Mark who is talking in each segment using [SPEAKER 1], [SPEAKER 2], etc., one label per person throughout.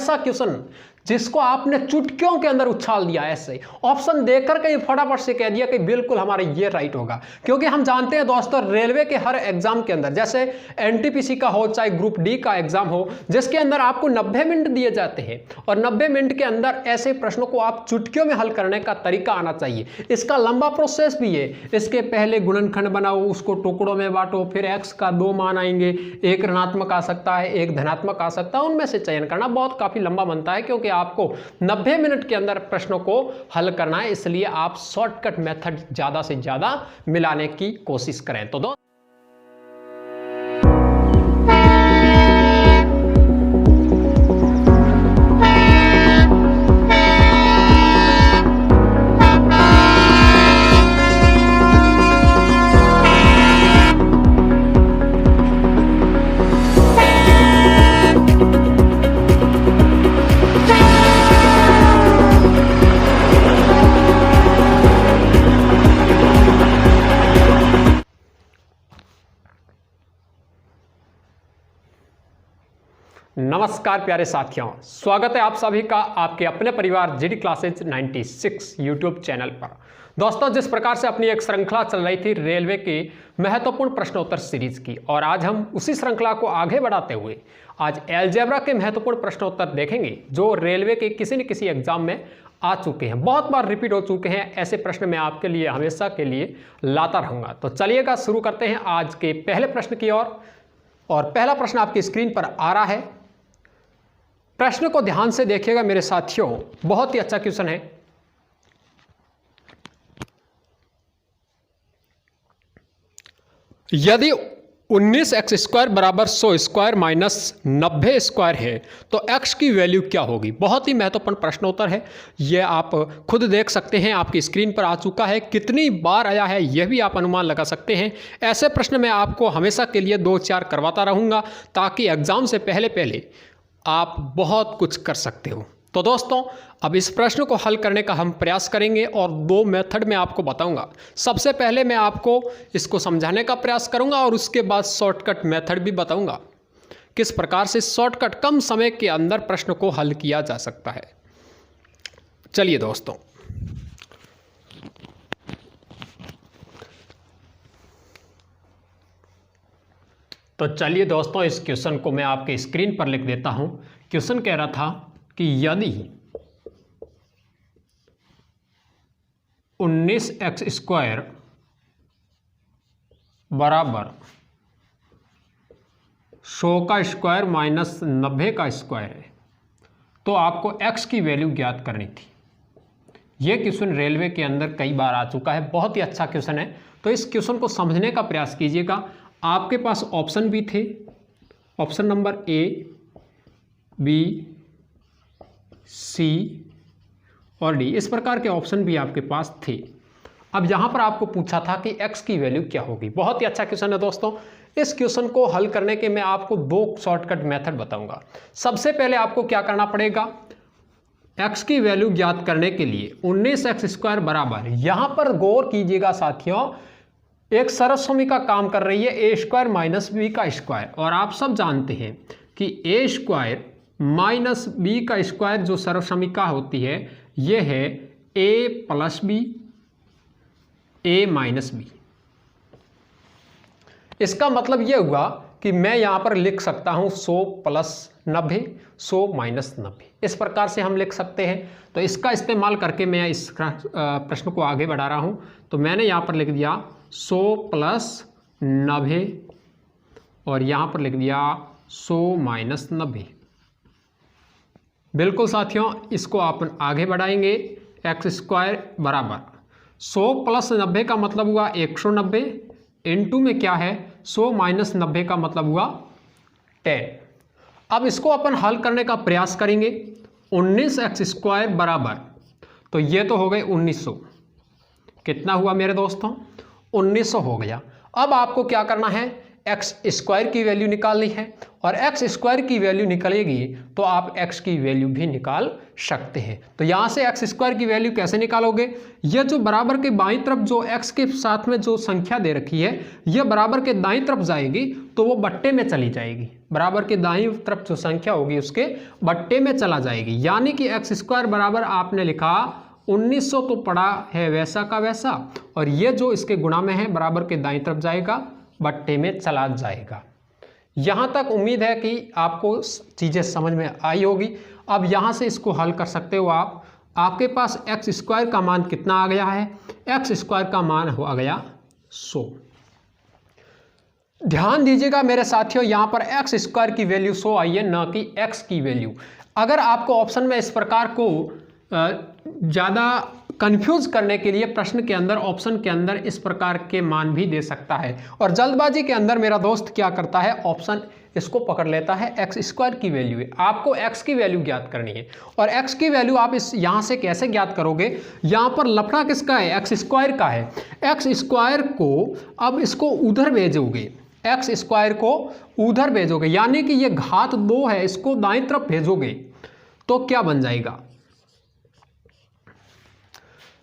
[SPEAKER 1] ऐसा क्वेश्चन जिसको आपने चुटकियों के अंदर उछाल दिया, ऐसे ऑप्शन देकर के फटाफट से कह दिया कि बिल्कुल हमारा ये राइट होगा। क्योंकि हम जानते हैं दोस्तों, रेलवे के हर एग्जाम के अंदर, जैसे एनटीपीसी का हो चाहे ग्रुप डी का एग्जाम हो, जिसके अंदर आपको 90 मिनट दिए जाते हैं और 90 मिनट के अंदर ऐसे प्रश्नों को आप चुटकियों में हल करने का तरीका आना चाहिए। इसका लंबा प्रोसेस भी है। इसके पहले गुणनखंड बनाओ, उसको टुकड़ों में बांटो, फिर एक्स का 2 मान आएंगे, एक ऋणात्मक आ सकता है, एक धनात्मक आ सकता है, उनमें से चयन करना बहुत काफी लंबा बनता है। क्योंकि आपको 90 मिनट के अंदर प्रश्नों को हल करना है, इसलिए आप शॉर्टकट मेथड ज्यादा से ज्यादा मिलाने की कोशिश करें। तो नमस्कार प्यारे साथियों, स्वागत है आप सभी का आपके अपने परिवार जीडी क्लासेज 96 यूट्यूब चैनल पर। दोस्तों, जिस प्रकार से अपनी एक श्रृंखला चल रही थी रेलवे के महत्वपूर्ण प्रश्नोत्तर सीरीज की, और आज हम उसी श्रृंखला को आगे बढ़ाते हुए आज अलजेब्रा के महत्वपूर्ण प्रश्नोत्तर देखेंगे जो रेलवे के किसी न किसी एग्जाम में आ चुके हैं, बहुत बार रिपीट हो चुके हैं। ऐसे प्रश्न मैं आपके लिए हमेशा के लिए लाता रहूंगा। तो चलिएगा शुरू करते हैं आज के पहले प्रश्न की ओर। और पहला प्रश्न आपकी स्क्रीन पर आ रहा है। प्रश्न को ध्यान से देखिएगा मेरे साथियों, बहुत ही अच्छा क्वेश्चन है। यदि 19x² बराबर 100² माइनस 90² है तो x की वैल्यू क्या होगी। बहुत ही महत्वपूर्ण प्रश्नोत्तर है। यह आप खुद देख सकते हैं, आपकी स्क्रीन पर आ चुका है। कितनी बार आया है यह भी आप अनुमान लगा सकते हैं। ऐसे प्रश्न मैं आपको हमेशा के लिए 2-4 करवाता रहूंगा ताकि एग्जाम से पहले पहले आप बहुत कुछ कर सकते हो। तो दोस्तों, अब इस प्रश्न को हल करने का हम प्रयास करेंगे और 2 मेथड में आपको बताऊंगा। सबसे पहले मैं आपको इसको समझाने का प्रयास करूंगा और उसके बाद शॉर्टकट मेथड भी बताऊंगा, किस प्रकार से शॉर्टकट कम समय के अंदर प्रश्न को हल किया जा सकता है। चलिए दोस्तों, इस क्वेश्चन को मैं आपके स्क्रीन पर लिख देता हूं। क्वेश्चन कह रहा था कि यदि 19x² बराबर 100² माइनस 90² है तो आपको x की वैल्यू ज्ञात करनी थी। यह क्वेश्चन रेलवे के अंदर कई बार आ चुका है, बहुत ही अच्छा क्वेश्चन है। तो इस क्वेश्चन को समझने का प्रयास कीजिएगा। आपके पास ऑप्शन भी थे, option number A, B, C और D, इस प्रकार के ऑप्शन भी आपके पास थे। अब यहाँ पर आपको पूछा था कि x की वैल्यू क्या होगी। बहुत ही अच्छा क्वेश्चन है दोस्तों। इस क्वेश्चन को हल करने के मैं आपको 2 शॉर्टकट मेथड बताऊंगा। सबसे पहले आपको क्या करना पड़ेगा, x की वैल्यू ज्ञात करने के लिए 19x² बराबर, यहाँ पर गौर कीजिएगा साथियों, एक सरसमी काम कर रही है a² माइनस b² और आप सब जानते हैं कि a² माइनस b² जो सर्वसमीका होती है यह है a plus b, a minus b। इसका मतलब यह हुआ कि मैं यहां पर लिख सकता हूं 100 प्लस 90, 100 माइनस 90, इस प्रकार से हम लिख सकते हैं। तो इसका इस्तेमाल करके मैं इस प्रश्न को आगे बढ़ा रहा हूं। तो मैंने यहां पर लिख दिया 100 प्लस 90 और यहाँ पर लिख दिया 100 माइनस 90। बिल्कुल साथियों, इसको आप आगे बढ़ाएंगे। x² बराबर 100 प्लस 90 का मतलब हुआ 190, इनटू में क्या है 100 माइनस 90 का मतलब हुआ 10। अब इसको अपन हल करने का प्रयास करेंगे। 19x² बराबर, तो ये तो हो गए 1900, कितना हुआ मेरे दोस्तों 1900 हो गया। अब आपको क्या करना है, एक्स स्क्वायर की वैल्यू निकालनी है, और एक्स स्क्वायर की वैल्यू निकलेगी तो आप एक्स की वैल्यू भी निकाल सकते हैं। तो यहाँ से एक्स स्क्वायर की वैल्यू कैसे निकालोगे, यह जो बराबर के बाईं तरफ जो एक्स के साथ में जो संख्या दे रखी है यह बराबर के दाईं तरफ जाएगी तो वो बट्टे में चली जाएगी, बराबर के दाईं तरफ जो संख्या होगी उसके बट्टे में चला जाएगी। यानी कि एक्स स्क्वायर बराबर आपने लिखा 1900 तो पड़ा है वैसा का वैसा, और ये जो इसके गुणा में है बराबर के दाईं तरफ जाएगा, बट्टे में चला जाएगा। यहाँ तक उम्मीद है कि आपको चीज़ें समझ में आई होगी। अब यहाँ से इसको हल कर सकते हो आप। आपके पास एक्स स्क्वायर का मान कितना आ गया है, एक्स स्क्वायर का मान हो गया 100। ध्यान दीजिएगा मेरे साथियों, यहाँ पर एक्स स्क्वायर की वैल्यू 100 आई है, न कि एक्स की वैल्यू। अगर आपको ऑप्शन में इस प्रकार को ज़्यादा कंफ्यूज करने के लिए प्रश्न के अंदर ऑप्शन के अंदर इस प्रकार के मान भी दे सकता है, और जल्दबाजी के अंदर मेरा दोस्त क्या करता है, ऑप्शन इसको पकड़ लेता है एक्स स्क्वायर की वैल्यू है। आपको एक्स की वैल्यू ज्ञात करनी है, और एक्स की वैल्यू आप इस यहाँ से कैसे ज्ञात करोगे, यहाँ पर लफड़ा किसका है, एक्स स्क्वायर का है। एक्स स्क्वायर को अब इसको उधर भेजोगे, एक्स स्क्वायर को उधर भेजोगे, यानी कि ये घात 2 है, इसको दाईं तरफ भेजोगे तो क्या बन जाएगा,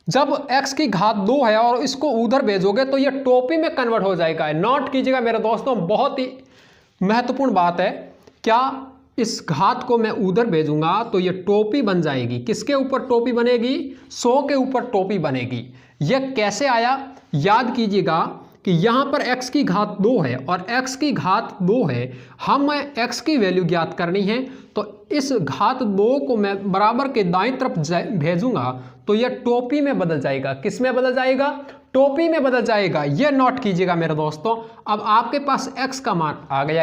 [SPEAKER 1] जब x की घात 2 है और इसको उधर भेजोगे तो ये टोपी में कन्वर्ट हो जाएगा। नोट कीजिएगा मेरे दोस्तों, बहुत ही महत्वपूर्ण बात है। क्या इस घात को मैं उधर भेजूंगा तो ये टोपी बन जाएगी। किसके ऊपर टोपी बनेगी, 100 के ऊपर टोपी बनेगी। यह कैसे आया, याद कीजिएगा कि यहाँ पर x की घात 2 है और x की घात 2 है, हमें x की वैल्यू ज्ञात करनी है, तो इस घात 2 को मैं बराबर के दाईं तरफ भेजूंगा तो यह टोपी में बदल जाएगा। किस में बदल जाएगा, टोपी में बदल जाएगा। यह नोट कीजिएगा मेरे दोस्तों। अब आपके पास x का मान आ गया,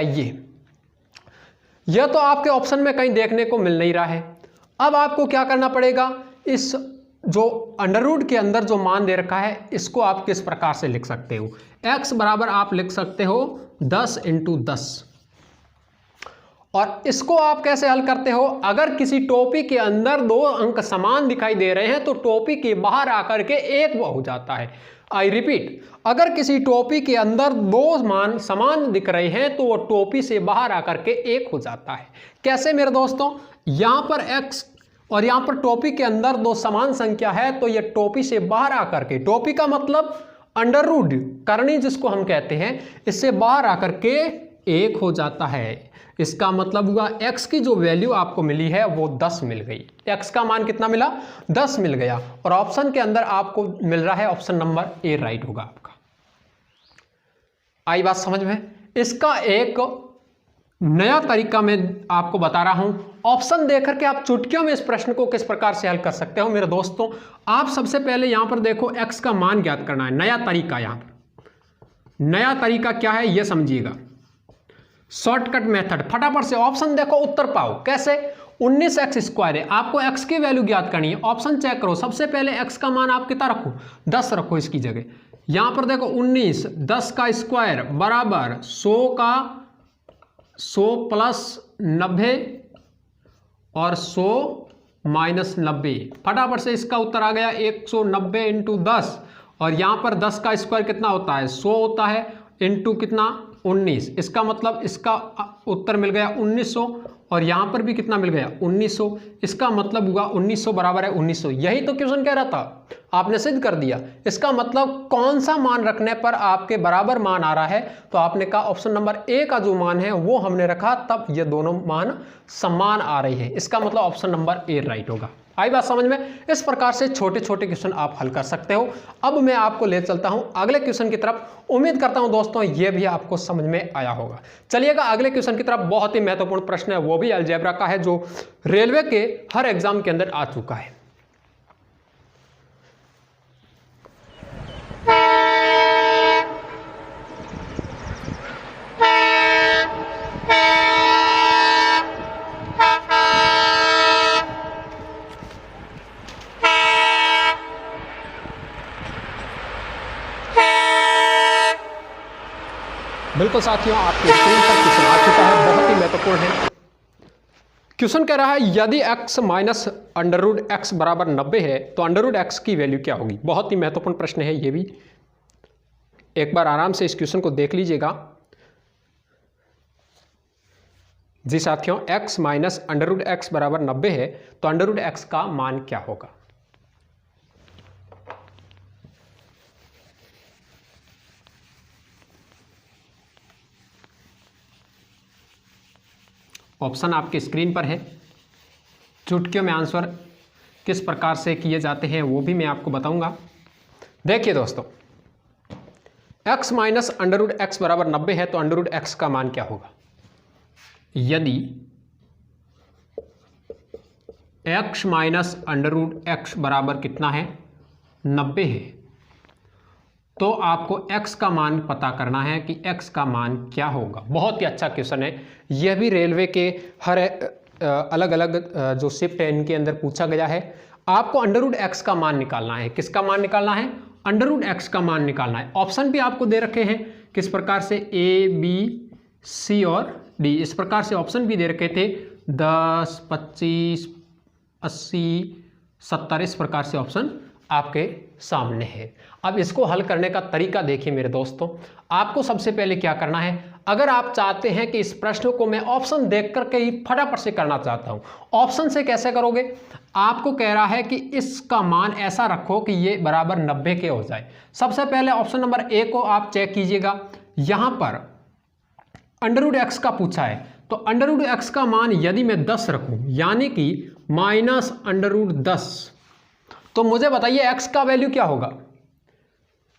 [SPEAKER 1] यह तो आपके ऑप्शन में कहीं देखने को मिल नहीं रहा है। अब आपको क्या करना पड़ेगा, इस जो अंडर रूट के अंदर जो मान दे रखा है इसको आप किस प्रकार से लिख सकते हो, x बराबर आप लिख सकते हो 10 × 10, और इसको आप कैसे हल करते हो, अगर किसी टोपी के अंदर 2 अंक समान दिखाई दे रहे हैं तो टोपी के बाहर आकर के 1 हो जाता है। आई रिपीट, अगर किसी टोपी के अंदर 2 मान समान दिख रहे हैं तो वो टोपी से बाहर आकर के 1 हो जाता है। कैसे मेरे दोस्तों, यहां पर x और यहां पर टोपी के अंदर 2 समान संख्या है तो ये टोपी से बाहर आकर के, टोपी का मतलब अंडर रूट करनी जिसको हम कहते हैं, इससे बाहर आकर के 1 हो जाता है। इसका मतलब हुआ x की जो वैल्यू आपको मिली है वो 10 मिल गई। x का मान कितना मिला, 10 मिल गया, और ऑप्शन के अंदर आपको मिल रहा है ऑप्शन नंबर ए राइट होगा आपका। आई बात समझ में। इसका एक नया तरीका मैं आपको बता रहा हूं, ऑप्शन देकर के आप चुटकियों में इस प्रश्न को किस प्रकार से हल कर सकते हो। मेरे दोस्तों, आप सबसे पहले यहां पर देखो x का मान ज्ञात करना है। नया तरीका, यहां पर नया तरीका क्या है ये समझिएगा, शॉर्टकट मेथड। फटाफट से ऑप्शन देखो, उत्तर पाओ। कैसे, 19x² है, आपको x की वैल्यू ज्ञात करनी है। ऑप्शन चेक करो, सबसे पहले x का मान आप कितना रखो, 10 रखो इसकी जगह। यहां पर देखो 19, 10 का स्क्वायर बराबर 100 का 100 + 90 और 100 - 90। फटाफट से इसका उत्तर आ गया 190 × 10, और यहां पर 10 का स्क्वायर कितना होता है, 100 होता है, इंटू कितना 19। इसका मतलब इसका उत्तर मिल गया 1900, और यहां पर भी कितना मिल गया 1900। इसका मतलब हुआ 1900 बराबर है 1900। यही तो क्वेश्चन कह रहा था, आपने सिद्ध कर दिया। इसका मतलब कौन सा मान रखने पर आपके बराबर मान आ रहा है, तो आपने कहा ऑप्शन नंबर ए का जो मान है वो हमने रखा, तब ये दोनों मान समान आ रहे हैं। इसका मतलब ऑप्शन नंबर ए राइट होगा। आई बात समझ में। इस प्रकार से छोटे छोटे क्वेश्चन आप हल कर सकते हो। अब मैं आपको ले चलता हूं अगले क्वेश्चन की तरफ। उम्मीद करता हूं दोस्तों ये भी आपको समझ में आया होगा। चलिएगा अगले क्वेश्चन की तरफ। बहुत ही महत्वपूर्ण प्रश्न है, वो भी अलजेब्रा का है, जो रेलवे के हर एग्जाम के अंदर आ चुका है। बिल्कुल साथियों, आपके स्क्रीन पर क्वेश्चन आ चुका है, बहुत ही महत्वपूर्ण है। क्वेश्चन कह रहा है यदि x माइनस √x बराबर 90 है तो √x की वैल्यू क्या होगी। बहुत ही महत्वपूर्ण प्रश्न है ये भी। एक बार आराम से इस क्वेश्चन को देख लीजिएगा। जी साथियों, x minus under root x बराबर 90 है, तो अंडर रूट एक्स का मान क्या होगा? ऑप्शन आपकी स्क्रीन पर है। चुटकियों में आंसर किस प्रकार से किए जाते हैं वो भी मैं आपको बताऊंगा। देखिए दोस्तों, x minus under root x बराबर 90 है, तो अंडर रूट एक्स का मान क्या होगा? यदि x minus under root x बराबर कितना है? 90 है, तो आपको x का मान पता करना है कि x का मान क्या होगा। बहुत ही अच्छा क्वेश्चन है। यह भी रेलवे के हर अलग अलग जो शिफ्ट है इनके अंदर पूछा गया है। आपको अंडर रूट एक्स का मान निकालना है। किसका मान निकालना है? अंडर रूट एक्स का मान निकालना है। ऑप्शन भी आपको दे रखे हैं किस प्रकार से, A, B, C और D, इस प्रकार से ऑप्शन भी दे रखे थे। 10, 25, 80, 70, इस प्रकार से ऑप्शन आपके सामने है। अब इसको हल करने का तरीका देखिए मेरे दोस्तों। आपको सबसे पहले क्या करना है, अगर आप चाहते हैं कि इस प्रश्न को मैं ऑप्शन देख करके ही फटाफट से करना चाहता हूं, ऑप्शन से कैसे करोगे? आपको कह रहा है कि इसका मान ऐसा रखो कि ये बराबर 90 के हो जाए। सबसे पहले ऑप्शन नंबर ए को आप चेक कीजिएगा। यहां पर अंडर रूट एक्स का पूछा है, तो अंडर रूट एक्स का मान यदि मैं 10 रखूं, यानी कि माइनस अंडर रूट 10, तो मुझे बताइए x का वैल्यू क्या होगा?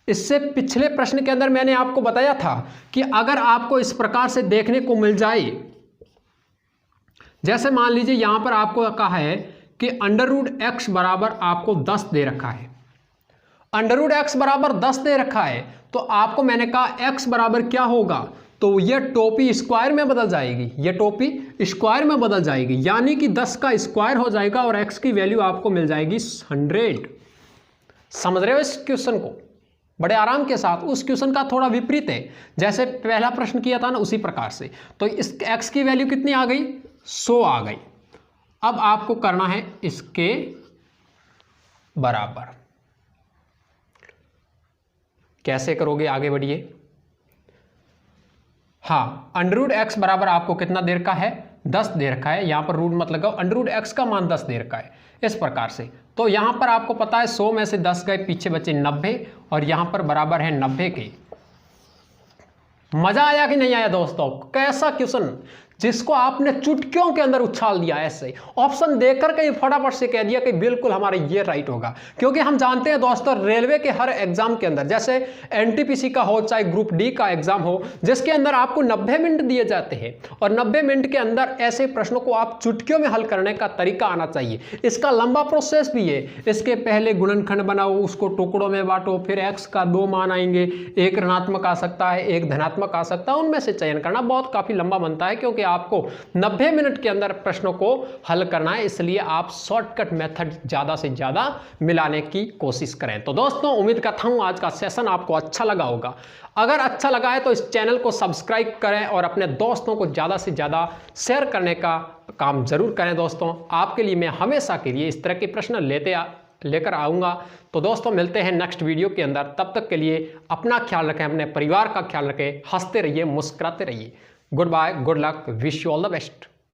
[SPEAKER 1] इससे पिछले प्रश्न के अंदर मैंने आपको बताया था कि अगर आपको इस प्रकार से देखने को मिल जाए, जैसे मान लीजिए यहां पर आपको कहा है कि अंडर रूट एक्स बराबर आपको 10 दे रखा है, अंडर रूट एक्स बराबर 10 दे रखा है, तो आपको मैंने कहा x बराबर क्या होगा? तो यह टोपी स्क्वायर में बदल जाएगी, यह टोपी स्क्वायर में बदल जाएगी, यानी कि 10 का स्क्वायर हो जाएगा और x की वैल्यू आपको मिल जाएगी 100। समझ रहे हो इस क्वेश्चन को? बड़े आराम के साथ। उस क्वेश्चन का थोड़ा विपरीत है, जैसे पहला प्रश्न किया था ना, उसी प्रकार से। तो इस x की वैल्यू कितनी आ गई? 100 आ गई। अब आपको करना है इसके बराबर। कैसे करोगे? आगे बढ़िए। हाँ, अंडर रूट एक्स बराबर आपको कितना दे रखा है? 10 दे रखा है। यहां पर रूट मत लगाओ, अंडर रूट एक्स का मान 10 दे रखा है, इस प्रकार से। तो यहां पर आपको पता है 100 में से 10 गए, पीछे बचे 90, और यहां पर बराबर है 90 के। मजा आया कि नहीं आया दोस्तों? कैसा क्वेश्चन जिसको आपने चुटकियों के अंदर उछाल दिया, ऐसे ऑप्शन देकर के फटाफट से कह दिया कि बिल्कुल हमारा ये राइट होगा। क्योंकि हम जानते हैं दोस्तों, रेलवे के हर एग्जाम के अंदर, जैसे एनटीपीसी का हो चाहे ग्रुप डी का एग्जाम हो, जिसके अंदर आपको 90 मिनट दिए जाते हैं, और 90 मिनट के अंदर ऐसे प्रश्नों को आप चुटकियों में हल करने का तरीका आना चाहिए। इसका लंबा प्रोसेस भी है। इसके पहले गुणनखंड बनाओ, उसको टुकड़ों में बांटो, फिर एक्स का 2 मान आएंगे, एक ऋणात्मक आ सकता है, एक धनात्मक आ सकता है, उनमें से चयन करना बहुत काफी लंबा बनता है, क्योंकि आपको 90 मिनट के अंदर प्रश्नों को हल करना है। इसलिए आप शॉर्टकट मेथड ज्यादा से ज्यादा मिलाने की कोशिश करें। तो दोस्तों, उम्मीद करता हूं आज का सेशन आपको अच्छा लगा होगा। अगर अच्छा लगा है तो इस चैनल को सब्सक्राइब करें और अपने दोस्तों को ज्यादा से ज्यादा शेयर करने का काम जरूर करें। दोस्तों, आपके लिए मैं हमेशा के लिए इस तरह के प्रश्न लेकर आऊँगा। तो दोस्तों, मिलते हैं नेक्स्ट वीडियो के अंदर। तब तक के लिए अपना ख्याल रखें, अपने परिवार का ख्याल रखें, हंसते रहिए, मुस्कुराते रहिए। Good bye, good luck, wish you all the best.